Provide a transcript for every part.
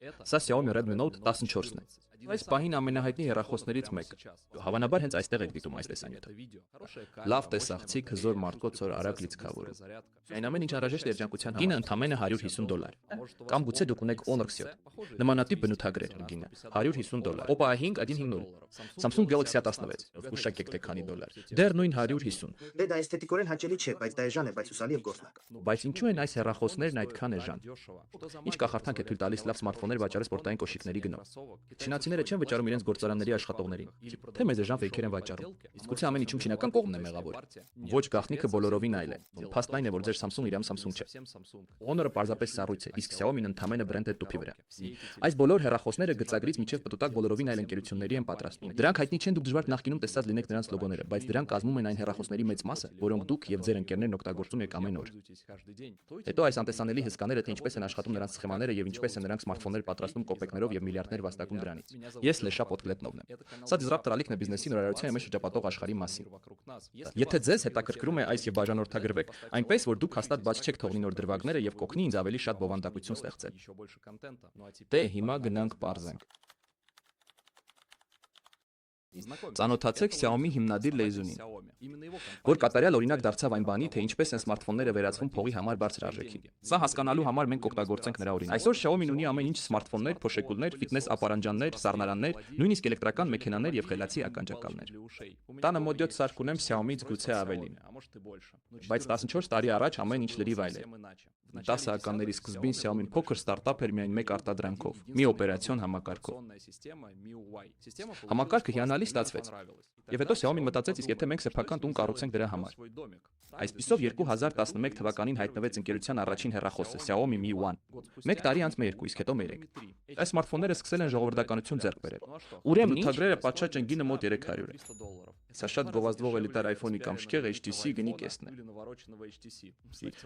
Սա Xiaomi Redmi Note 14-ն է։ Այս պահին ամենահայտնի հեռախոսներից մեկը։ Հավանաբար հենց այստեղ եք դիտում այս տեսանյութը։ Լավ տեսախցիկ, հզոր մարտկոցոր, արագ լիցքավորում։ Այն ամեն ինչ անհրաժեշտ է երջանկության համար։ Գինը ընդամենը $150։ Կամ գուցե դուք ունեք Honor Xio։ Նմանատիպ բնութագրեր գինը $150։ Oppo A5 150։ Samsung Galaxy A16, ուշակ եք թե քանի $։ Դեռ նույն 150։ Դե դա էսթետիկորեն հաճելի չէ, բայց դա էժան է, բայց հուսալի եւ գործնակ։ Բայց ինչու են այս հեռախոսներն այդքան էժան։ Ինչ կախարդանք է թույլ տալիս լավ սմարթֆոններ վաճառել սպորտային կոշիկների գնով։ Չինացիները չեն վճարում իրենց գործարանների աշխատողներին, թե մեծ էժան ֆեյքեր են վաճառում։ Իսկ գուցե ամեն ինչում չինական կողմն է մեղավոր։ Ոչ, գաղտնիքը բոլորովին այլ է։ Փաստն այն է, որ ձեր Samsung իրամ Samsung չէ։ Honor-ը պարզապես սառույց է, իսկ Xiaomi-ն ընդամենը բրենդ է տուփի վրա։ Այս բոլոր հեռախոսները գծագրից մինչև պտուտակ բոլորովին այլ ընկերությունների են պատրաստում։ Դրանք հայտնի չեն, դուք դժվար նախկինում տեսած լինեք նրանց լոգոները, բայց դրանք կազմում են այն հեռախոսների մեծ մասը, որոնք դուք եւ ձեր ընկերներն օգտագործում եք ամեն օր։ Հետո այս անտեսանելի հսկաները թե ինչպես են աշխատում նրանց սխեմաները եւ ինչպես են նրանք սմարթֆոններ պատրաստում կոպեկներով եւ միլիարդներ վաստակում դրանից։ Ես Լեշա Պոդկլետնովն եմ։ Սա դիզրապտոր ալիքն է բիզնեսի նորարարության մեջ շրջապատող աշխարհի մասին։ Եթե ձեզ հետաքրքրում է այս եւ բաժանորդագրվեք, այնպես որ դուք հաստատ բաց չեք թողնի նոր դրվագները եւ կօգնի ինձ ավելի շատ բովանդակություն ստեղծել։ Դե հիմա գնանք պարզենք։ Ծանոթացեք Xiaomi հիմնադիր լեզունին, որ կատարյալ օրինակ դարձավ այն բանի, թե ինչպես են սմարթֆոնները վերածվում փողի համար բարձր արժեքի։ Սա հասկանալու համար մենք կօգտագործենք նրա օրինակը։ Այսօր Xiaomi-ն ունի ամեն ինչ սմարթֆոններ, փոշեկուլներ, ֆիթնես ապարանջաններ, սառնարաններ, նույնիսկ էլեկտրական մեքենաներ եւ խելացի ականջակալներ։ Տանը մոտ 7 սարք ունեմ Xiaomi-ից գուցե ավելին։ Բայց 14 տարի առաջ ամեն ինչ լրիվ այլ էր։ 10-ականների սկզբին Xiaomi-ն փոքր ստարտափ էր միայն մեկ արտադրանքով՝ մի օպերացիոն համակարգով։ Համակարգը հիանալի ստացվեց։ Եվ հետո Xiaomi-ն մտածեց, իսկ եթե մենք սեփական տուն կառուցենք դրա համար։ Այսպիսով 2011 թվականին հայտնվեց ընկերության առաջին հեռախոսը Xiaomi Mi One։ Մեկ տարի անց մեր 2, իսկ հետո մեր 3։ Այս սմարթֆոնները սկսել են ժողովրդականություն ձեռք բերել։ Ուրեմն նյութագրերը պատշաճ են գինը մոտ $300։ Սա շատ գովազդվող էլիտար iPhone-ի կամ շքեղ HTC գնի կեսն է։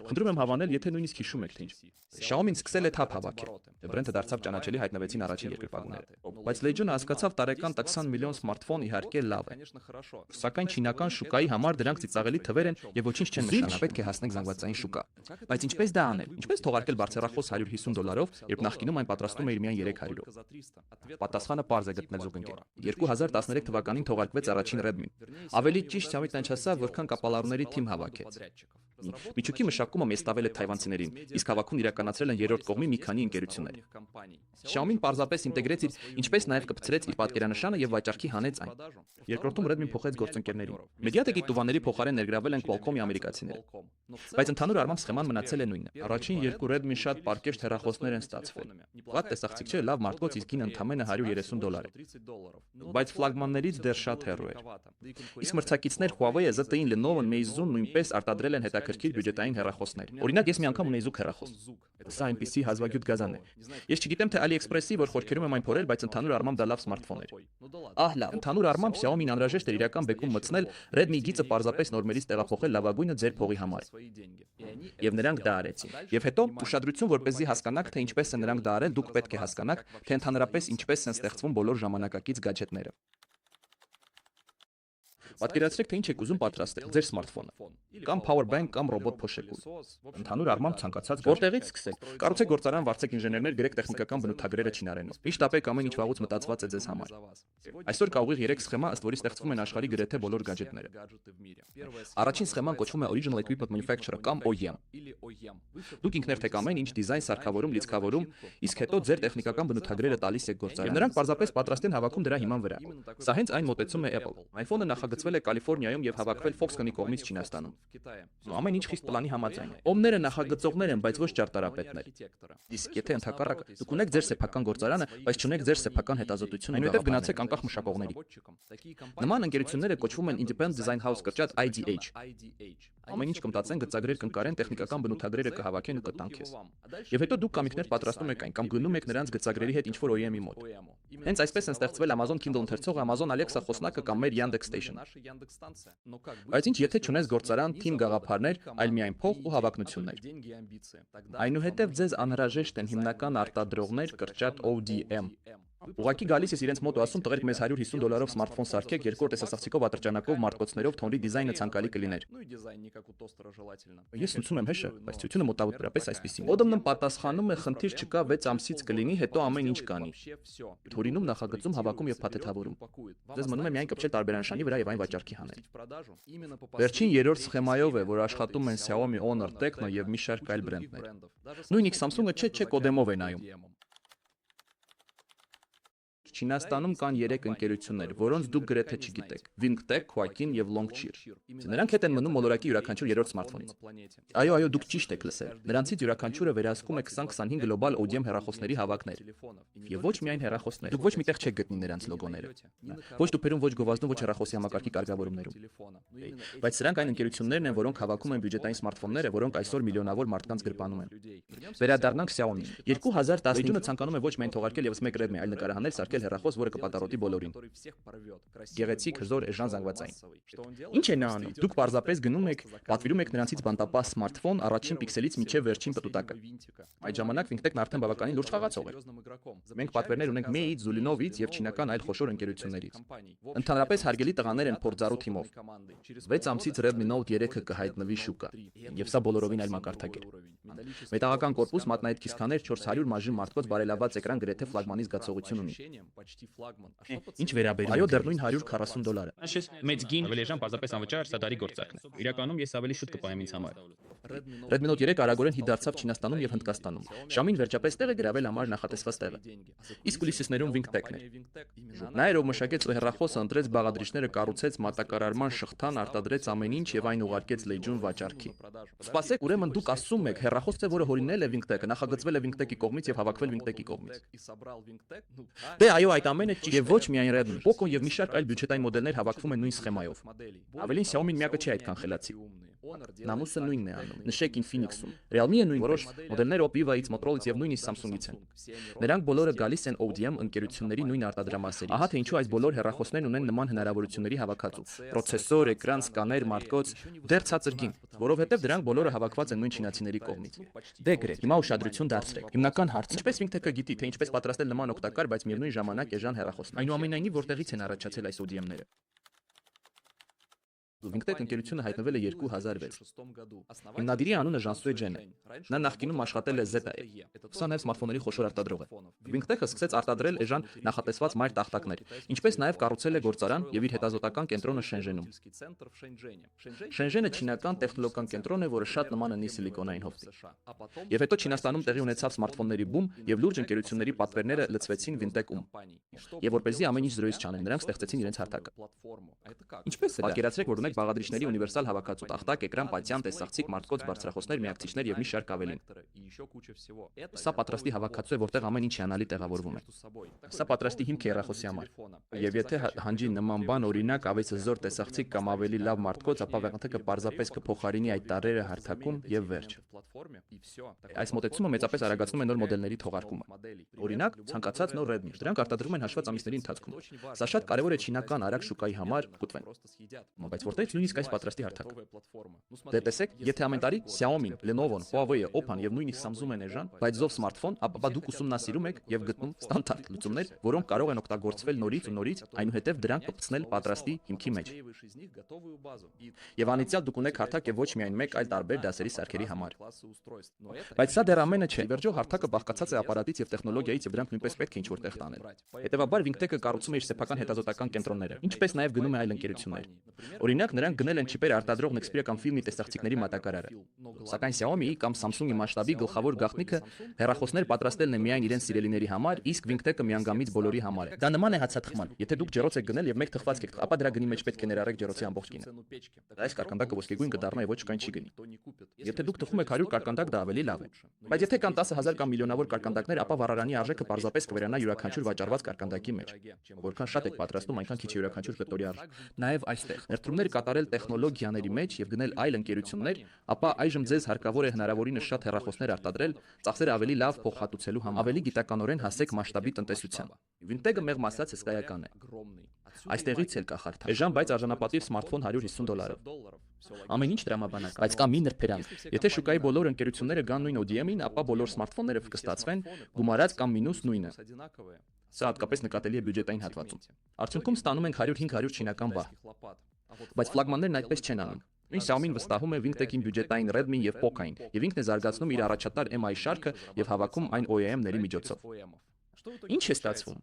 Խնդրում եմ հավանել, եթե նույնիսկ հիշում եք թե ինչ։ Xiaomi-ն սկսել է թափ հավաքել։ Բրենդը դարձավ ճանաչելի, հայտնվեցին առաջին երկրպագուները։ Բայց Legend-ը հասկացավ տարեկան 20 միլիոն սմարթֆոն իհարկե լավ է։ Սակայն չինական շուկայի համար դրանք ծիծաղելի թվեր են եւ ոչինչ չեն նշանակում։ Պետք է հասնենք զանգվածային շուկա։ Բայց ինչպես դա անել։ Ինչպես թողարկել բարձրախոս $150, երբ նախկինում այն պատրաստում էր միայն $300-ով։ Պատասխանը պարզ է գտնել զուգընկեր։ 2013 թվականին թողարկվեց առաջին Redmi-ն։ Ավելի ճիշտ Xiaomi տանջասավ, որքան կապալառուների թիմ հավաքեց։ Միջուկի մշակումը մեզ տավել է թայվանցիներին, իսկ հավաքում իրականացրել են երրորդ կողմի մի քանի ընկերություններ։ Xiaomi-ն պարզապես ինտեգրեց իր, ինչպես նաև կպցրեց իր պատկերանշանը եւ վաճառքի հանեց այն։ Երկրորդում Redmi-ն փոխեց գործընկերներին։ Mediatek-ի տուվաների փոխարեն ներգրավել են Qualcomm-ի ամերիկացիները։ Բայց ընդհանուր առմամբ սխեման մնացել է նույնը։ Առաջին երկու Redmi-ն շատ պարկեշտ հեռախոսներ են ստացվել։ Վատ տեսախցիկ չէ, լավ մարտկոց, իսկ գինը ընդամենը $130 է։ Բայց ֆլագմաններից դեռ շատ հեռու էր։ Իսկ մրցակիցներ Huawei-ը, ZTE-ն, Lenovo-ն, Meizu-ն նույնպես արտադրել են հետաքրքիր բյուջետային հեռախոսներ։ Օրինակ ես մի անգամ ունեի Zook հեռախոս։ Սա այնպիսի հազվագյուտ գազան է։ Ես չգիտեմ թե AliExpress-ի, որ խորքերում եմ այն փորել, բայց ընդհանուր առմամբ դա լավ սմարթֆոն էր։ Ահ լավ, ընդհանուր առմամբ Xiaomi-ն անհրաժեշտ էր իրական բեկում մտցնել, Redmi գիծը պարզապես նորմերից տեղափոխել լավագույնը ձեր փողի համար։ Եվ նրանք դա արեցին։ Եվ հետո ուշադրություն, որպեսզի հասկանաք, թե ինչպես են նրանք դա արել, դուք պետք է հասկանաք, թե ընդհանրապես ինչպես են ստեղծվում բոլոր ժամանակակից գadget-ները։ Պատկերացրեք, թե ինչ եք ուզում պատրաստել ձեր սմարթֆոնը, կամ power bank, կամ ռոբոտ փոշեկուլ։ Ընդհանուր առմամբ ցանկացած որտեղից սկսել։ Կառուցեք գործարան, վարձեք ինժեներներ, գրեք տեխնիկական բնութագրերը չինարենով։ Միշտ ապեք ամեն ինչ վաղուց մտածված է ձեզ համար։ Այսօր կա ուղիղ 3 սխեմա, ըստ որի ստեղծվում են աշխարհի գրեթե բոլոր գadget-ները։ Առաջին սխեման կոչվում է Original Equipment Manufacturer կամ OEM։ Դուք ինքներդ եք ամեն ինչ դիզայն, սարքավորում, լիցքավորում, իսկ հետո ձեր տեխնիկական բնութագրերը տալիս եք գործարան։ Եվ նրանք պարզապես պատրաստ են հավաքում դրա հիման վրա։ Սա հենց այն մոտեցում է Apple։ iPhone-ը նախագծվել է Կալիֆոռնիայում եւ հավաքվել Foxconn-ի կողմից Չինաստանում։ Ամեն ինչ խիստ պլանի համաձայն է։ Օմները նախագծողներ են, բայց ոչ ճարտարապետներ։ Իսկ եթե ընդհակառակը դուք ունեք ձեր սեփական գործարանը, բայց չունեք ձեր սեփական հետազոտությունը, այնուհետև գնացեք անկախ մշակողների։ Նման ընկերությունները կոչվում են Independent Design House կրճատ IDH։ Ամեն ինչ կմտածեն, գծագրեր կընկարեն, տեխնիկական բնութագրերը կհավաքեն ու կտան քեզ։ Եվ հետո դուք կամ ինքներ պատրաստում եք այն, կամ գնում եք նրանց գծագրերի հետ ինչ-որ OEM-ի մոտ։ Հենց այսպես են ստեղծվել Amazon Kindle ընթերցողը, Amazon Alexa խոսնակը կամ մեր Yandex Station։ Բայց ինչ եթե չունես գործարան, թիմ գաղափարներ, այլ միայն փող ու հավակնություններ։ Այնուհետև ձեզ անհրաժեշտ են հիմնական արտադրողներ կրճատ ODM։ Ուղղակի գալիս ես իրենց մոտ ու ասում տղերք մեզ $150 սմարթֆոն սարքեք, երկրորդ տեսասախցիկով ատրճանակով մարտկոցներով թոնրի դիզայնը ցանկալի կլիներ։ Ես լուծում եմ հեշը, բայց ցույցը մոտավորապես այսպեսին։ Օդոմն պատասխանում է խնդիր չկա 6 ամսից կլինի, հետո ամեն ինչ կանի։ Թուրինում նախագծում հավաքում եւ փաթեթավորում։ Ձեզ մնում է միայն կպչել տարբերանշանի վրա եւ այն վաճառքի հանել։ Վերջին երրորդ սխեմայով է, որ աշխատում են Xiaomi, Honor, Tecno եւ մի շարք այլ բրենդներ։ Նույնիսկ Samsung-ը չէ կոդեմով է նայում։ Չինաստանում կան 3 ընկերություններ, որոնց դուք գրեթե չգիտեք՝ Wingtech, Huakin եւ Longcheer։ Նրանք հետ են մնում մոլորակի յուրաքանչյուր երրորդ սմարթֆոնից։ Այո, դուք ճիշտ եք լսել։ Նրանցից յուրաքանչյուրը վերահսկում է 20-25 գլոբալ ODM հեռախոսների հավաքներ։ Եվ ոչ միայն հեռախոսներ։ Դուք ոչ միտեղ չեք գտնի նրանց լոգոները։ Ոչ տուփերում, ոչ գովազդում, ոչ հեռախոսի համակարգի կարգավորումներում։ Բայց սրանք այն ընկերություններն են, որոնք հավաքում են բյուջետային սմարթֆոնները, որոնք այսօր միլիոնավոր մարդկանց գրպանում են։ Վերադառնանք Xiaomi-ին։ 2019-ը ցանկանում է ոչ միայն թողարկել եւս մեկ Redmi, այլ նկարահանել, սարքել հեռախոս, որը կպատառոտի բոլորին։ Գեղեցիկ, հզոր, էժան զանգվածային։ Ինչ է նա անում։ Դուք պարզապես գնում եք, պատվիրում եք նրանցից բանտապահ սմարթֆոն առաջին պիքսելից մինչև վերջին պտուտակը։ Այդ ժամանակ Wingtech-ն արդեն բավականին լուրջ խաղացող էր։ Մենք պատվերներ ունենք Meiից, Zulinovից եւ չինական այլ խոշոր ընկերություններից։ Ընդհանրապես հարգելի տղաներ են փորձառու թիմով։ 6 ամսից Redmi Note 3-ը կհայտնվի շուկա։ Եվ սա բոլորովին այլ մակարդակ էր։ Մետաղական կորպուս, մատնայիդ քիսքաներ, 400 մաժին մարտկոց բարելաված էկրան գրեթե ֆլագմանի զգացողություն ունի։ Ինչ վերաբերում։ Այո, դեռ նույն $140։ Ես մեծ գին ավելի էժան պարզապես անվճար սա դարի գործակն է։ Իրականում ես ավելի շուտ կպայեմ ինձ համար։ Redmi Note 3 արագորեն հիթ դարձավ Չինաստանում եւ Հնդկաստանում։ Xiaomi-ն վերջապես տեղ է գրավել համար նախատեսված տեղը։ Իսկ կուլիսներում Wingtech-ն էր։ Նա էր ով մշակեց հեռախոսը, ընտրեց բաղադրիչները, կառուցեց մատակարարման շղթան, արտադրեց ամեն ինչ եւ այն ուղարկեց Legion վաճառքի։ Սպասեք, ուրեմն դուք ասում եք հեռախոսը, որը հորինել է Wingtech-ը, նախագծվել է Wingtech-ի կողմից եւ հավաքվել Wingtech-ի կողմից։ Դե այո, այդ ամենը ճիշտ եւ ոչ միայն Redmi, Poco եւ մի շարք այլ բյուջետային մոդելներ հավաքվում են նույն սխեմայով։ Ավելին Xiaomi-ն միակը չի այդքան խելացի։ Namus-ը նույնն է անում։ Նշեք Infinix-ում։ Realme-ը նույն որոշ մոդելներ Oppo-ից, Motorola-ից եւ նույնիսկ Samsung-ից են։ Նրանք բոլորը գալիս են ODM ընկերությունների նույն արտադրամասերից։ Ահա թե ինչու այս բոլոր հեռախոսներն ունեն նման հնարավորությունների հավաքածու։ Պրոցեսոր, էկրան, սկաներ, մարտկոց, դեռ ցածր գին, որովհետեւ դրանք բոլորը հավաքված են նույն չինացիների կողմից։ Դե գրեք, հիմա ուշադրություն դարձրեք։ Հիմնական հարցը՝ ինչպես Wingtech-ը գիտի, թե ինչպես պատրաստել նման օգտակար, բայց միևնույն ժամանակ էժան հեռախոսներ։ Այնուամենայնիվ, որտեղից են առաջացել այս ODM-ները։ Wingtech ընկերությունը հայտնվել է 2006 Հիմնադիրի անունը Jean-Sue Jen է։ Նա նախկինում աշխատել է ZTE, սա նաև սմարթֆոնների խոշոր արտադրող է։ Wingtech-ը սկսեց արտադրել էժան նախատեսված մայր տախտակներ, ինչպես նաև կառուցել է գործարան եւ իր հետազոտական կենտրոնը Շենժենում։ Շենժենը չինական տեխնոլոգիական կենտրոն է, որը շատ նման է սիլիկոնային հովտի։ Եվ հետո Չինաստանում տեղի ունեցավ սմարթֆոնների բում եւ լուրջ ընկերությունների պատվերները լցվեցին Wingtech-ում։ Եվ որպեսզի ամեն ինչ զրոյից չանեն, նրանք ստեղծեցին իրենց հարթակը։ Ինչպես է դա։ Պատկերացրեք, որ ունեք բաղադրիչների ունիվերսալ հավաքածու տախտակ, էկրան, պատյան, տեսախցիկ, մարտկոց, բարձրախոսներ, միակցիչներ եւ մի շարք ավելին։ Սա պատրաստի հավաքածու է, որտեղ ամեն ինչ հիանալի տեղավորվում է։ Սա պատրաստի հիմք է հեռախոսի համար։ Եվ եթե հանջի նման բան, օրինակ, ավելի զոր տեսախցիկ կամ ավելի լավ մարտկոց, ապա Wingtech-ը պարզապես կփոխարինի այդ տարրերը հարթակում եւ վերջ։ Այս մոտեցումը մեծապես արագացնում է նոր մոդելների թողարկումը։ Օրինակ, ցանկացած նոր Redmi, դրանք արտադրվում են հաշված ամիսների ընթացքում։ Սա շատ կարևոր է չինական արագ շուկայի համար կուտվեն։ Բայց որտեղից նույնիսկ այս պատրաստի հարթակը։ Դե տեսեք, եթե ամեն տարի Xiaomi-ն, Lenovo-ն, Huawei-ը, Oppo-ն եւ նույնիսկ Samsung-ն են էժան, բայց զով սմարթֆոն, ապա դուք ուսումնասիրում եք եւ գտնում ստանդարտ լուծումներ, որոնք կարող են օգտագործվել նորից ու նորից, այնուհետեւ դրանք կպցնել պատրաստի հիմքի մեջ։ Եվ անիցիալ դուք ունեք հարթակ եւ ոչ միայն մեկ, այլ տարբեր դասերի սարքերի համար։ Բայց սա դեռ ամենը չէ։ Վերջո հարթակը բաղկացած է ապարատից եւ տեխնոլոգիայից եւ դրանք նույնպես պետք է ինչ-որ տեղ տանել։ Հետևաբար Wingtech-ը կառուցում է իր սեփական հետազոտական կենտրոնները, ինչպես նաեւ գնում է այլ ընկերություններ։ Օրինակ, նրանք գնել են չիպեր արտադրող Nexperia կամ Filmi տեսախցիկների մատակարարը։ Սակայն Xiaomi-ի կամ Samsung-ի մասշտաբի գլխավոր գաղտնիքը հեռախոսներ պատրաստելն է միայն իրենց սիրելիների համար, իսկ Wingtech-ը միանգամից բոլորի համար է։ Դա նման է հացաթխման։ Եթե դուք ջեռոց եք գնել եւ մեկ թխվածք եք, ապա դրա գնի մեջ պետք է ներառեք ջեռոցի ամբողջ գինը։ Այս կարկանդակը ոսկեգույն կդառնա եւ ոչ կային չի գնի։ Եթե դուք թխում եք 100 կարկանդակ, դա ավելի լավ է։ Բայց եթե կան 10,000 կամ միլիոնավոր կարկանդակներ, ապա վառարանի արժեքը պարզապես կվերանա յուրաքանչյուր վաճառված կարկանդակի մեջ։ Որքան շատ եք պատրաստում, այնքան քիչ է յուրաքանչյուր կտորի արժեք։ Նաեւ այստեղ ներդրումներ կատարել տեխնոլոգիաների մեջ եւ գնել այլ ընկերություններ, ապա այժմ ձեզ հարկավոր է հնարավորինս շատ հեռախոսներ արտադրել, ծախսերը ավելի լավ փոխհատուցելու համար, ավելի գիտականորեն հասեք մասշտաբի տնտեսության։ Wingtech-ը մեղմ ասած հսկայական է։ Այստեղից էլ կա խարթակ։ Էժան, բայց արժանապատիվ սմարթֆոն $150։ Ամեն ինչ դրամաբանական, բայց կա մի նրբերանգ։ Եթե շուկայի բոլոր ընկերությունները գան նույն ODM-ին, ապա բոլոր սմարթֆոնները կստացվեն գումարած կամ մինուս նույնը։ Սա հատկապես նկատելի է բյուջետային հատվածում։ Արդյունքում ստանում ենք 100-500 չինական բահ։ Բայց ֆլագմաններն այդպես չեն անում։ Ինչ Xiaomi-ն վստահում է Wingtech-ին բյուջետային Redmi եւ Poco-ին, եւ ինքն է զարգացնում իր առաջատար MI շարքը եւ հավաքում այն OEM-ների միջոցով։ Ինչ է ստացվում։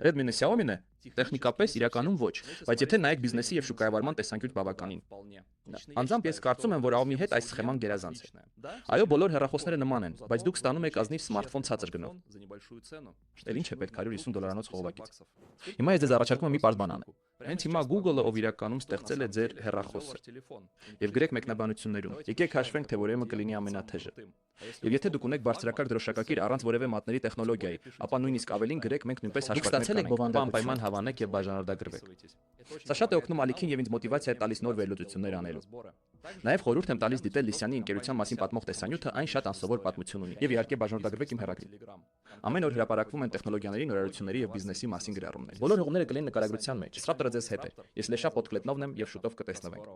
Redmi-ն Xiaomi-ն է, տեխնիկապես իրականում ոչ, բայց եթե նայեք բիզնեսի եւ շուկայավարման տեսանկյունից բավականին։ Անձամբ ես կարծում եմ, որ Xiaomi-ի հետ այս սխեման գերազանց է։ Այո, բոլոր հեռախոսները նման են, բայց դուք ստանում եք ազնիվ սմարթֆոն ցածր գնով։ Էլ ինչ է պետք $150 խողովակից։ Հիմա ես ձեզ առաջարկում եմ մի պարզ բան անել։ Հենց հիմա Google-ը, ով իրականում ստեղծել է ձեր հեռախոսը, եւ գրեք մեկնաբանություններում, եկեք հաշվենք, թե որևէ կլինի ամենաթեժը։ Եվ եթե դուք ունեք բարձրակարգ դրոշակակիր առանց որևէ մատների տեխնոլոգիայի, ապա նույնիսկ ավելին գրեք, մենք նույնպես հաշվարկներ կանենք, անպայման հավանեք եւ բաժանորդագրվեք։ Սա շատ է օգնում Ալիքին եւ ինձ մոտիվացիա է տալիս նոր վերլուծություններ անելու։ Նաև խորհուրդ եմ տալիս դիտել Լիսյանի ընկերության մասին պատմող տեսանյութը, այն շատ անսովոր պատմություն ունի։ Եվ իհարկե բաժանորդագրվեք իմ հեռագրին։ Ամեն օր հրապարակվում են տեխնոլոգիաների, նորարարությունների եւ բիզնեսի մասին գրառումներ։ Բոլոր հողները կլինեն նկարագրության մեջ։ Սրապտը ձեզ հետ է։ Ես Լեշա Պոդկլետնովն եմ եւ շուտով կտեսնվենք։